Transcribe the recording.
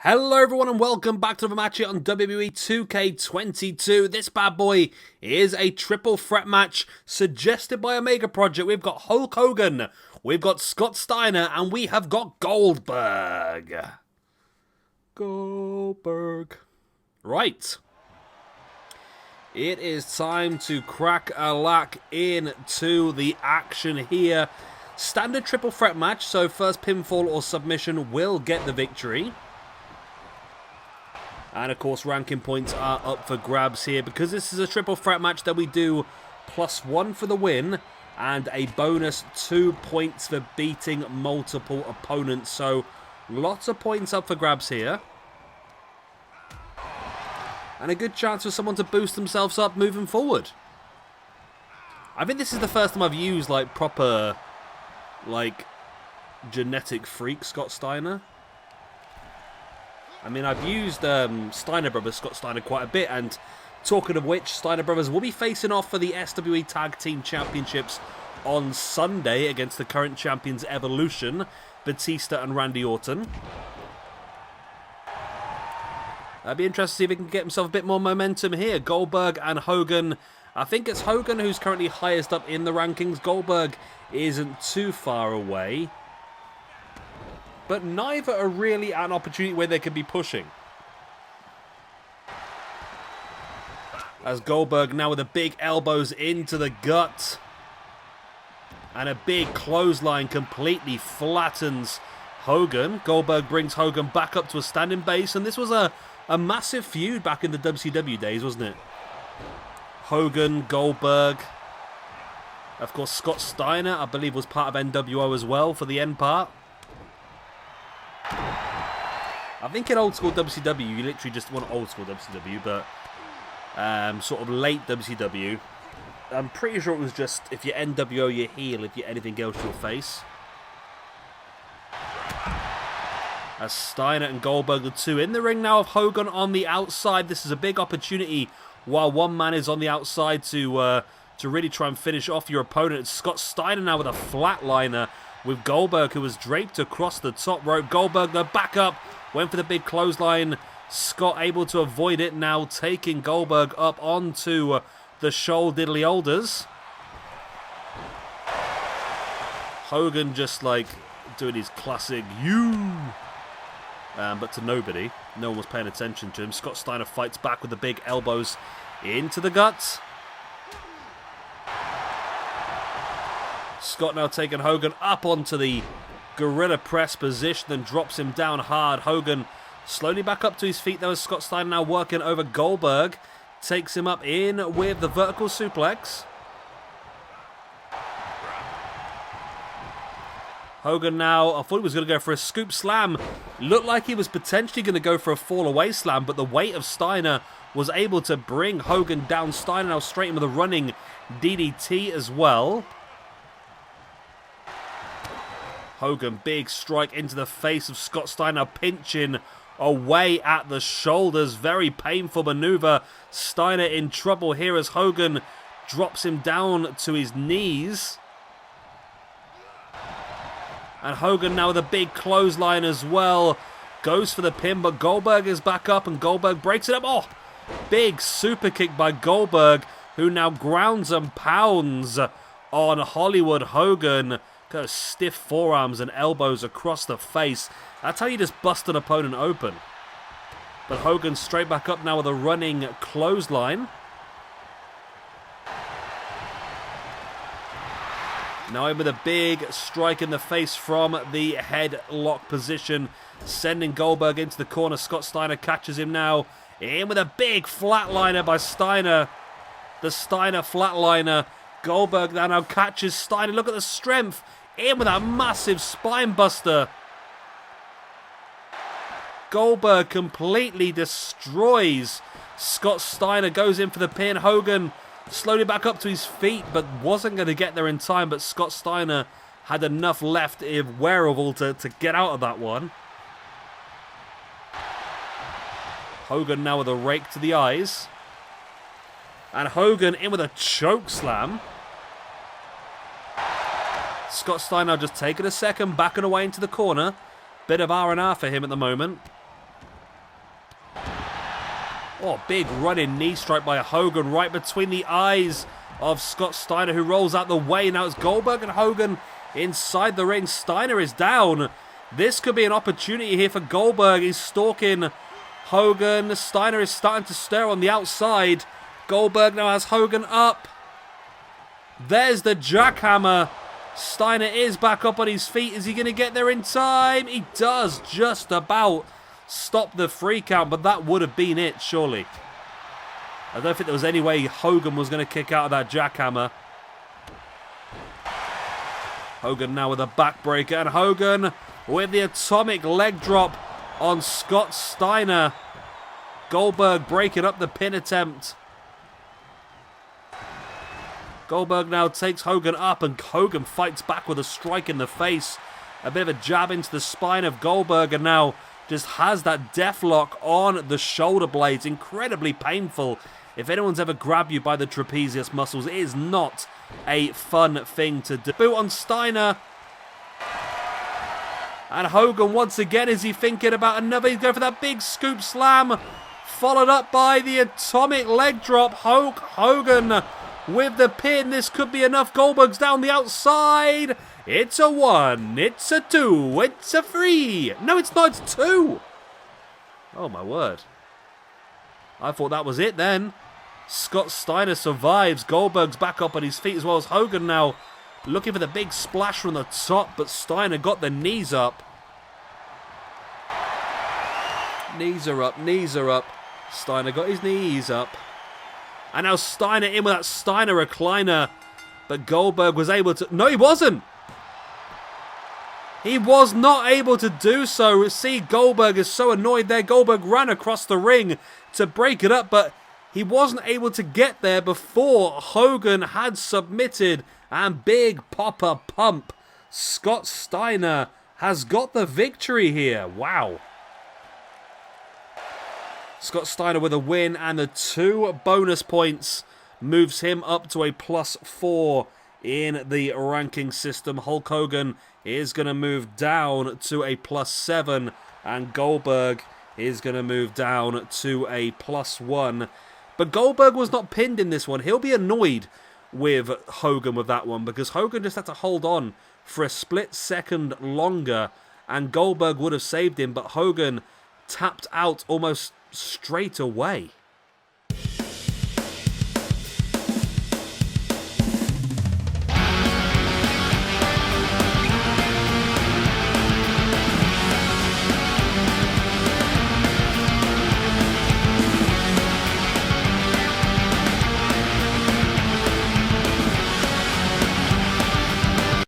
Hello everyone and welcome back to the match here on WWE 2K22. This bad boy is a triple threat match suggested by Omega Project. We've got Hulk Hogan, we've got Scott Steiner, and we have got Goldberg. Goldberg. Right. It is time to crack a lack into the action here. Standard triple threat match, so first pinfall or submission will get the victory. And of course, ranking points are up for grabs here. Because this is a triple threat match, that we do +1 for the win and a bonus 2 points for beating multiple opponents. So lots of points up for grabs here. And a good chance for someone to boost themselves up moving forward. I think this is the first time I've used like proper genetic freak Scott Steiner. I mean, I've used Steiner Brothers, Scott Steiner, quite a bit, and talking of which, Steiner Brothers will be facing off for the SWE Tag Team Championships on Sunday against the current champions Evolution, Batista and Randy Orton. I'd be interested to see if he can get himself a bit more momentum here. Goldberg and Hogan. I think it's Hogan who's currently highest up in the rankings. Goldberg isn't too far away. But neither are really at an opportunity where they can be pushing. As Goldberg now with the big elbows into the gut. And a big clothesline completely flattens Hogan. Goldberg brings Hogan back up to a standing base. And this was a massive feud back in the WCW days, wasn't it? Hogan, Goldberg. Of course, Scott Steiner, I believe, was part of NWO as well for the end part. I think in old school WCW, you literally just want old school WCW, but sort of late WCW, I'm pretty sure it was just if you're NWO, you're heel. If you're anything else, you're face. As Steiner and Goldberg, the two in the ring now, of Hogan on the outside. This is a big opportunity while one man is on the outside to really try and finish off your opponent. It's Scott Steiner now with a flatliner with Goldberg, who was draped across the top rope. Goldberg, the back up, went for the big clothesline. Scott able to avoid it, now taking Goldberg up onto the shoulder diddly olders. Hogan just like doing his classic but to nobody. No one was paying attention to him. Scott Steiner fights back with the big elbows into the guts. Scott now taking Hogan up onto the gorilla press position and drops him down hard. Hogan slowly back up to his feet though, as Scott Steiner now working over Goldberg. Takes him up in with the vertical suplex. Hogan now, I thought he was going to go for a scoop slam. Looked like he was potentially going to go for a fall away slam, but the weight of Steiner was able to bring Hogan down. Steiner now straight in with a running DDT as well. Hogan, big strike into the face of Scott Steiner, pinching away at the shoulders. Very painful maneuver. Steiner in trouble here as Hogan drops him down to his knees. And Hogan now with a big clothesline as well. Goes for the pin, but Goldberg is back up and Goldberg breaks it up. Oh, big super kick by Goldberg, who now grounds and pounds on Hollywood Hogan. Got stiff forearms and elbows across the face. That's how you just bust an opponent open. But Hogan straight back up now with a running clothesline. Now in with a big strike in the face from the headlock position, sending Goldberg into the corner. Scott Steiner catches him now. In with a big flatliner by Steiner. The Steiner flatliner. Goldberg now catches Steiner. Look at the strength. In with a massive spine buster. Goldberg completely destroys Scott Steiner. Goes in for the pin. Hogan slowly back up to his feet, but wasn't going to get there in time. But Scott Steiner had enough left if wearable to get out of that one. Hogan now with a rake to the eyes. And Hogan in with a choke slam. Scott Steiner just taking a second, backing away into the corner. Bit of R&R for him at the moment. Oh, big running knee strike by Hogan right between the eyes of Scott Steiner, who rolls out the way. Now it's Goldberg and Hogan inside the ring. Steiner is down. This could be an opportunity here for Goldberg. He's stalking Hogan. Steiner is starting to stir on the outside. Goldberg now has Hogan up. There's the jackhammer. Steiner is back up on his feet. Is he going to get there in time? He does just about stop the free count, but that would have been it, surely. I don't think there was any way Hogan was going to kick out of that jackhammer. Hogan now with a backbreaker, and Hogan with the atomic leg drop on Scott Steiner. Goldberg breaking up the pin attempt. Goldberg now takes Hogan up, and Hogan fights back with a strike in the face. A bit of a jab into the spine of Goldberg, and now just has that death lock on the shoulder blades. Incredibly painful. If anyone's ever grabbed you by the trapezius muscles, it is not a fun thing to do. Boot on Steiner. And Hogan once again, is he thinking about another? He's going for that big scoop slam. Followed up by the atomic leg drop. Hogan with the pin. This could be enough. Goldberg's down the outside. It's a 1. It's a 2. It's a 3. No, it's not. It's 2. Oh, my word. I thought that was it then. Scott Steiner survives. Goldberg's back up on his feet, as well as Hogan now looking for the big splash from the top, but Steiner got the knees up. Knees are up. Knees are up. Steiner got his knees up. And now Steiner in with that Steiner recliner. But Goldberg was able to... No, he wasn't. He was not able to do so. See, Goldberg is so annoyed there. Goldberg ran across the ring to break it up, but he wasn't able to get there before Hogan had submitted. And big popper pump. Scott Steiner has got the victory here. Wow. Scott Steiner with a win, and the 2 bonus points moves him up to a +4 in the ranking system. Hulk Hogan is going to move down to a +7, and Goldberg is going to move down to a +1. But Goldberg was not pinned in this one. He'll be annoyed with Hogan with that one, because Hogan just had to hold on for a split second longer, and Goldberg would have saved him, but Hogan tapped out almost straight away.